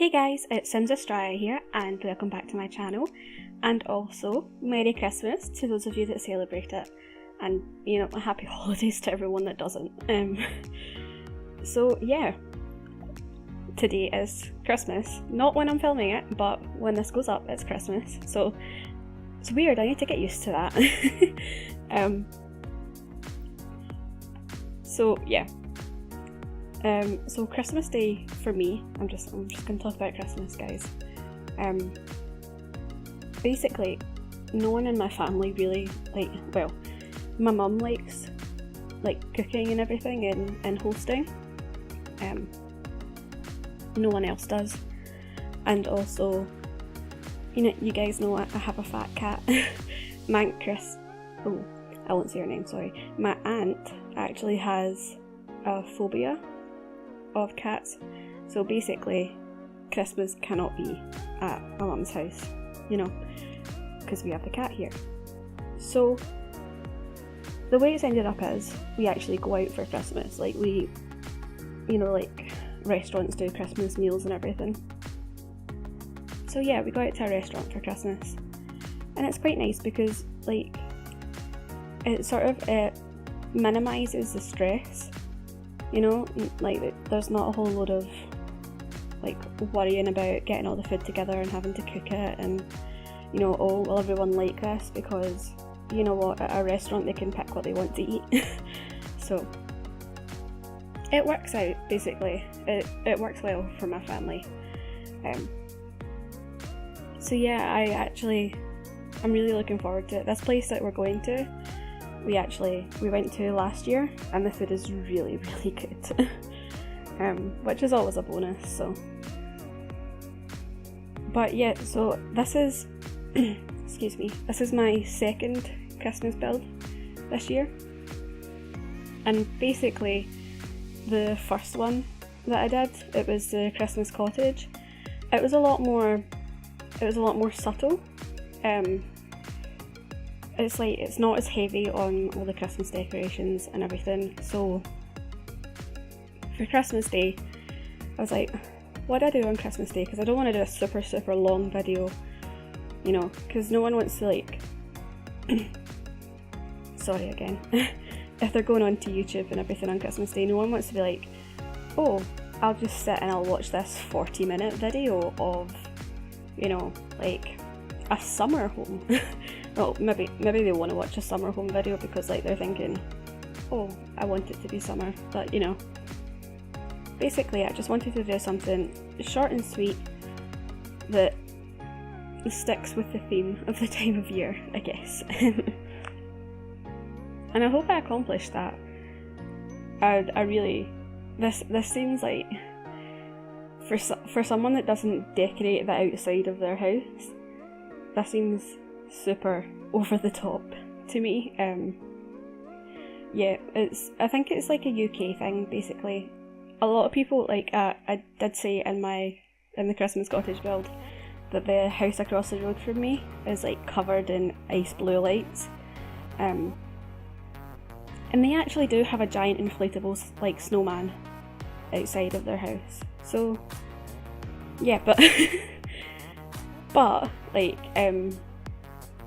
Hey guys, it's SimsAstraia here and welcome back to my channel, and also Merry Christmas to those of you that celebrate it, and happy holidays to everyone that doesn't. So yeah, today is Christmas, not when I'm filming it, but when this goes up it's Christmas, so it's weird, I need to get used to that. So yeah. So Christmas Day for me, I'm just gonna talk about Christmas, guys. Basically, no one in my family really my mum likes cooking and everything and hosting. No one else does, and also, you guys know I have a fat cat. My aunt I won't say her name. Sorry, my aunt actually has a phobia of cats, so basically Christmas cannot be at my mum's house, because we have the cat here. So the way it's ended up is we actually go out for Christmas, restaurants do Christmas meals and everything. So yeah, we go out to a restaurant for Christmas, and it's quite nice because it sort of minimises the stress. There's not a whole load of worrying about getting all the food together and having to cook it, and will everyone like this, because at a restaurant they can pick what they want to eat. So it works out, basically. It works well for my family. So yeah, I'm really looking forward to it. This place that we're going to, we went to last year, and the food is really, really good. Which is always a bonus. So, but yeah, so this is excuse me, this is my second Christmas build this year, and basically the first one that I did, it was the Christmas cottage. It was a lot more subtle. It's not as heavy on all the Christmas decorations and everything. So for Christmas Day, I was like, what do I do on Christmas Day? Because I don't want to do a super long video, because no one wants to sorry again. If they're going on to YouTube and everything on Christmas Day, no one wants to be like, oh, I'll just sit and I'll watch this 40-minute video of, a summer home. Well, maybe they want to watch a summer home video because they're thinking, oh, I want it to be summer, but basically I just wanted to do something short and sweet that sticks with the theme of the time of year, I guess. And I hope I accomplished that. I really, this seems like, for someone that doesn't decorate the outside of their house, that seems super over the top to me. Yeah, I think it's a UK thing, basically. A lot of people, I did say in the Christmas cottage build that the house across the road from me is covered in ice blue lights, and they actually do have a giant inflatable snowman outside of their house. So yeah, but but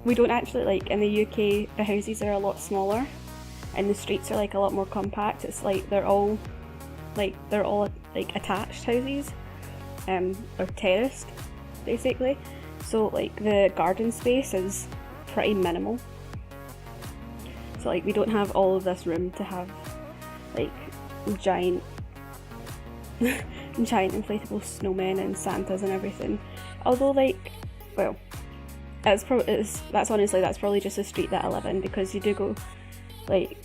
we don't actually, in the UK, the houses are a lot smaller and the streets are a lot more compact. It's they're all attached houses, or terraced, basically. So the garden space is pretty minimal. So we don't have all of this room to have giant inflatable snowmen and Santas and everything. Although that's probably just a street that I live in, because you do go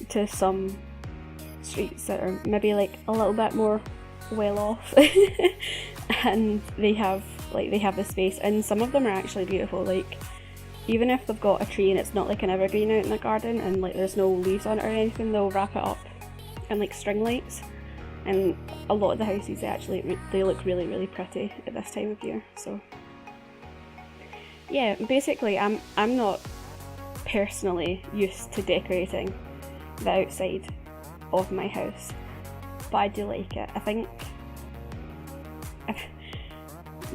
to some streets that are maybe a little bit more well off, and they have the space, and some of them are actually beautiful. Even if they've got a tree and it's not an evergreen out in the garden and there's no leaves on it or anything, they'll wrap it up in string lights, and a lot of the houses they look really, really pretty at this time of year. So yeah, basically I'm not personally used to decorating the outside of my house, but I do like it. I think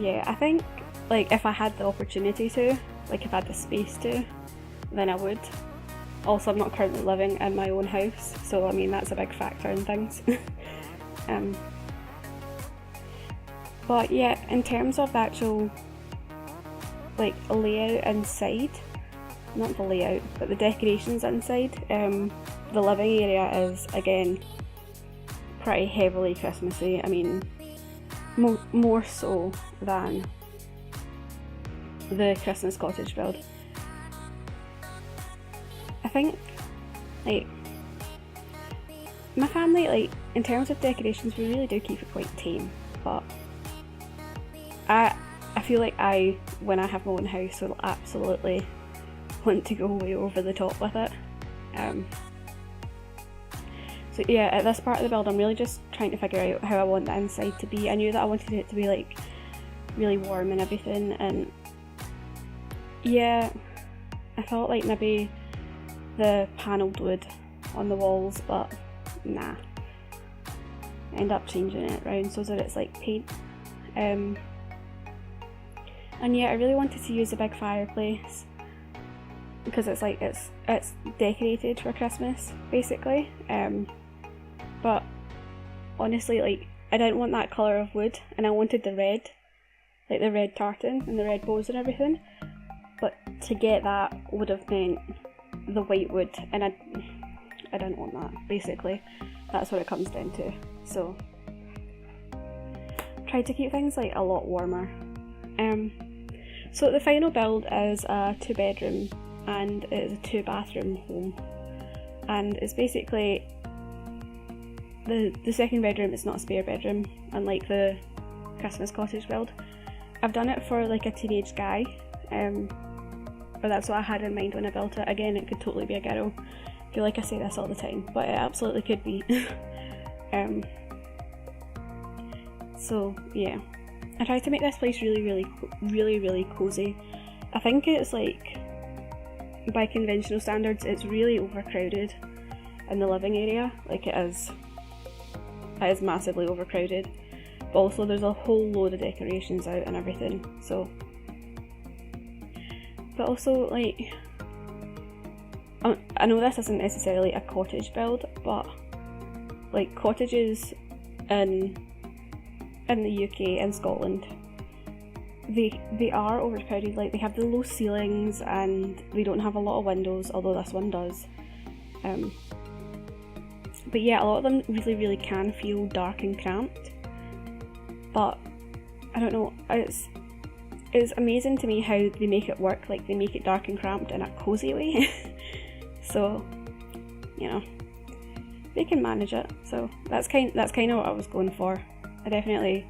yeah, I think like if I had the opportunity to, like if I had the space to, then I would. Also, I'm not currently living in my own house, so I mean that's a big factor in things. But yeah, in terms of the actual like layout inside, not the layout, but the decorations inside, the living area is again pretty heavily Christmassy. I mean, more so than the Christmas cottage build. I think, like, my family, like, in terms of decorations, we really do keep it quite tame, but I feel like when I have my own house, will absolutely want to go way over the top with it. So yeah, at this part of the build, I'm really just trying to figure out how I want the inside to be. I knew that I wanted it to be like really warm and everything, and yeah, I thought like maybe the panelled wood on the walls, but nah. I end up changing it around so that it's like paint. And yeah, I really wanted to use a big fireplace because it's like it's decorated for Christmas basically. But honestly, like, I didn't want that colour of wood, and I wanted the red, like the red tartan and the red bows and everything. But to get that would have meant the white wood, and I didn't want that. Basically, that's what it comes down to. So, tried to keep things like a lot warmer. So the final build is a 2-bedroom and it is a 2-bathroom home, and it's basically the second bedroom is not a spare bedroom, unlike the Christmas cottage build. I've done it for like a teenage guy, or that's what I had in mind when I built it. Again, it could totally be a girl. I feel like I say this all the time, but it absolutely could be. So yeah, I tried to make this place really cozy. I think it's like, by conventional standards, it's really overcrowded in the living area. Like it is massively overcrowded, but also there's a whole load of decorations out and everything. So, but also like, I know this isn't necessarily a cottage build, but like cottages in the UK and Scotland, they are overcrowded. Like they have the low ceilings and they don't have a lot of windows, although this one does. But yeah, a lot of them really can feel dark and cramped. But I don't know, it's amazing to me how they make it work. Like they make it dark and cramped in a cozy way. So, you know, they can manage it. So that's kind of what I was going for. I didn't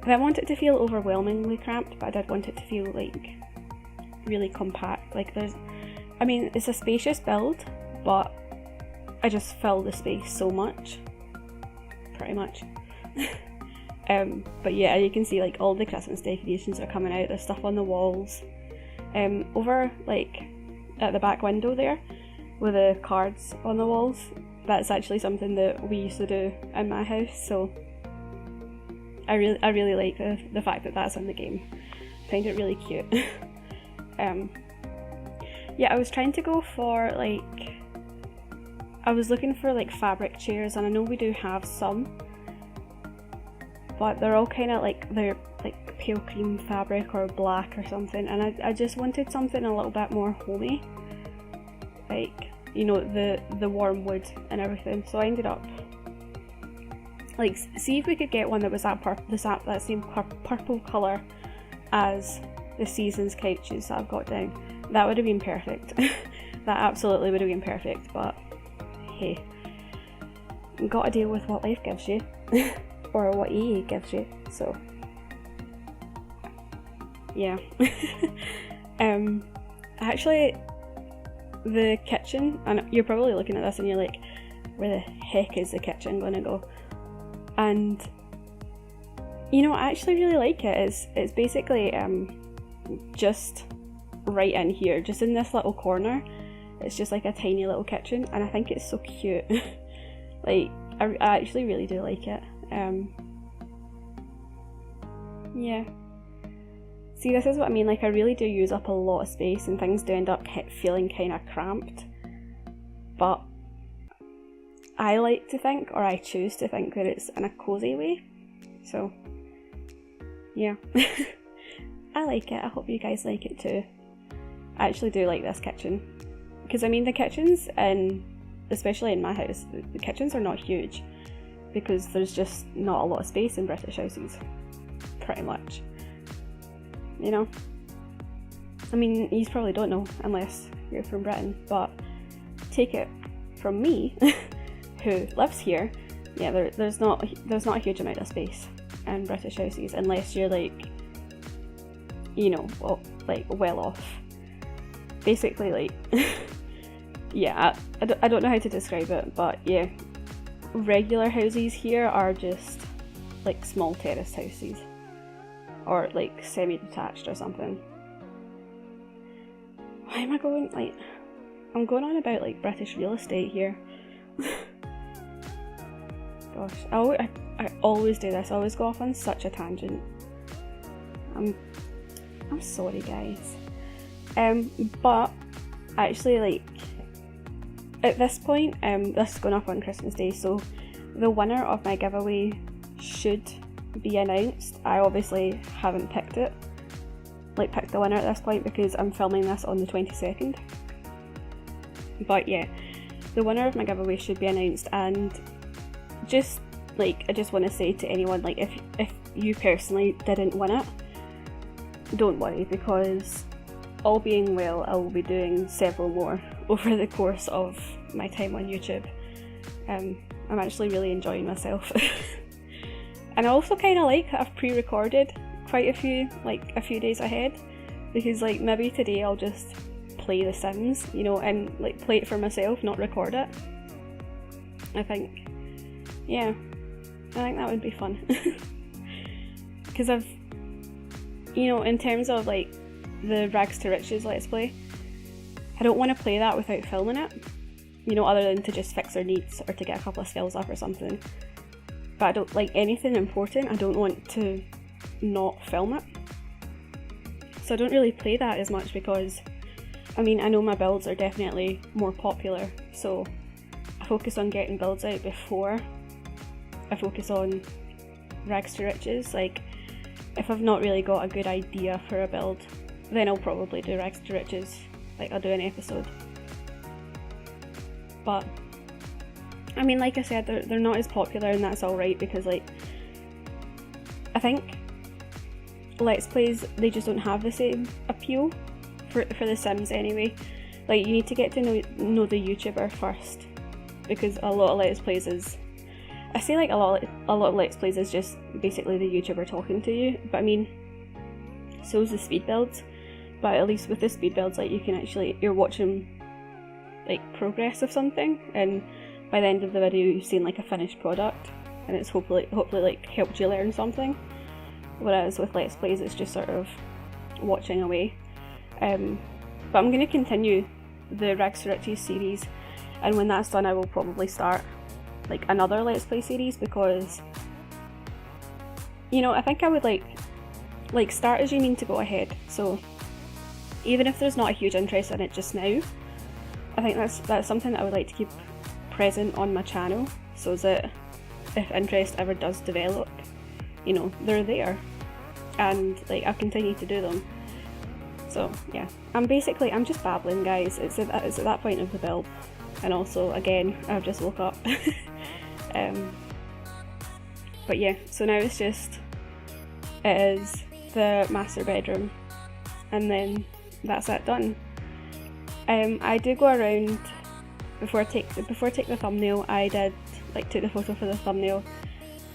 want it to feel overwhelmingly cramped, but I did want it to feel like really compact. Like it's a spacious build, but I just fill the space so much, pretty much. But yeah, you can see like all the Christmas decorations are coming out. There's stuff on the walls. Over like at the back window there, with the cards on the walls. That's actually something that we used to do in my house. So I really like the fact that that's in the game. I find it really cute. Yeah, I was trying to go for like, I was looking for like fabric chairs, and I know we do have some, but they're all kind of like, they're like pale cream fabric or black or something, and I just wanted something a little bit more homey, like, you know, the warm wood and everything. So I ended up like, see if we could get one that was that same purple colour as the season's couches that I've got down. That would have been perfect. That absolutely would have been perfect, but hey, you gotta deal with what life gives you. Or what EA gives you, so yeah. Actually, the kitchen, and you're probably looking at this and you're like, where the heck is the kitchen gonna go? And you know, I actually really like it. It's basically just right in here, just in this little corner. It's just like a tiny little kitchen, and I think it's so cute. Like, I actually really do like it. Yeah. See, this is what I mean, like I really do use up a lot of space and things do end up feeling kind of cramped. But I like to think, or I choose to think, that it's in a cosy way. So, yeah. I like it. I hope you guys like it too. I actually do like this kitchen. Because I mean, the kitchens, especially in my house, the kitchens are not huge. Because there's just not a lot of space in British houses. Pretty much. You know? I mean, you probably don't know unless you're from Britain, but take it from me, who lives here, yeah, there's not a huge amount of space in British houses unless you're like, you know, well off. Basically, like, yeah, I don't know how to describe it, but yeah, regular houses here are just like small terraced houses, or like semi-detached or something. Why am I going, like, I'm going on about like British real estate here. Gosh, I always do this. I always go off on such a tangent. I'm sorry, guys. But actually, like, at this point, this is going up on Christmas Day, so the winner of my giveaway should be announced. I obviously haven't picked the winner at this point because I'm filming this on the 22nd. But yeah, the winner of my giveaway should be announced, and just like, I just want to say to anyone, like, if you personally didn't win it, don't worry, because all being well, I will be doing several more over the course of my time on YouTube. I'm actually really enjoying myself. And I also kind of like that I've pre-recorded quite a few days ahead, because like maybe today I'll just play The Sims, you know, and like play it for myself, not record it. I think that would be fun. Because I've, you know, in terms of like the Rags to Riches Let's Play, I don't want to play that without filming it, you know, other than to just fix their needs or to get a couple of skills up or something. But I don't like anything important, I don't want to not film it. So I don't really play that as much because, I mean, I know my builds are definitely more popular, so I focus on getting builds out before I focus on Rags to Riches. Like, if I've not really got a good idea for a build, then I'll probably do Rags to Riches, like I'll do an episode. But I mean, like I said, they're not as popular, and that's alright, because like, I think Let's Plays, they just don't have the same appeal for The Sims anyway. Like, you need to get to know the YouTuber first, because a lot of Let's Plays is, I say like a lot of Let's Plays is just basically the YouTuber talking to you, but I mean, so is the speed builds, but at least with the speed builds, like, you can actually, you're watching like progress of something, and by the end of the video you've seen like a finished product, and it's hopefully like helped you learn something. Whereas with Let's Plays, it's just sort of watching away. But I'm going to continue the Rags to Riches series, and when that's done I will probably start like another Let's Play series, because, you know, I think I would like start as you mean to go ahead. So even if there's not a huge interest in it just now, I think that's something that I would like to keep present on my channel, so that if interest ever does develop, you know, they're there, and like I'll continue to do them. So yeah, I'm just babbling, guys. It's at that point of the build, and also again I've just woke up. But yeah, so now it is the master bedroom, and then that's it, done. I do go around before I take the thumbnail. I did took the photo for the thumbnail.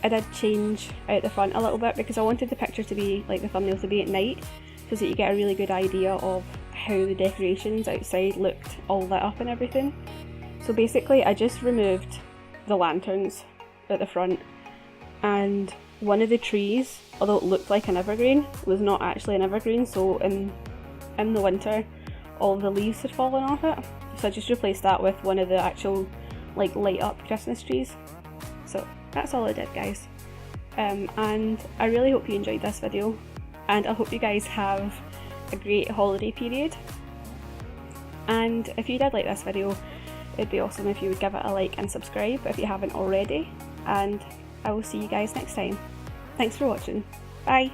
I did change out the front a little bit because I wanted the picture to be like the thumbnail to be at night, so that you get a really good idea of how the decorations outside looked all lit up and everything. So basically I just removed the lanterns at the front, and one of the trees, although it looked like an evergreen, was not actually an evergreen, so in the winter all the leaves had fallen off it, so I just replaced that with one of the actual like light up Christmas trees. So that's all I did, guys. and I really hope you enjoyed this video, and I hope you guys have a great holiday period. And if you did like this video, it'd be awesome if you would give it a like and subscribe if you haven't already, and I will see you guys next time. Thanks for watching. Bye!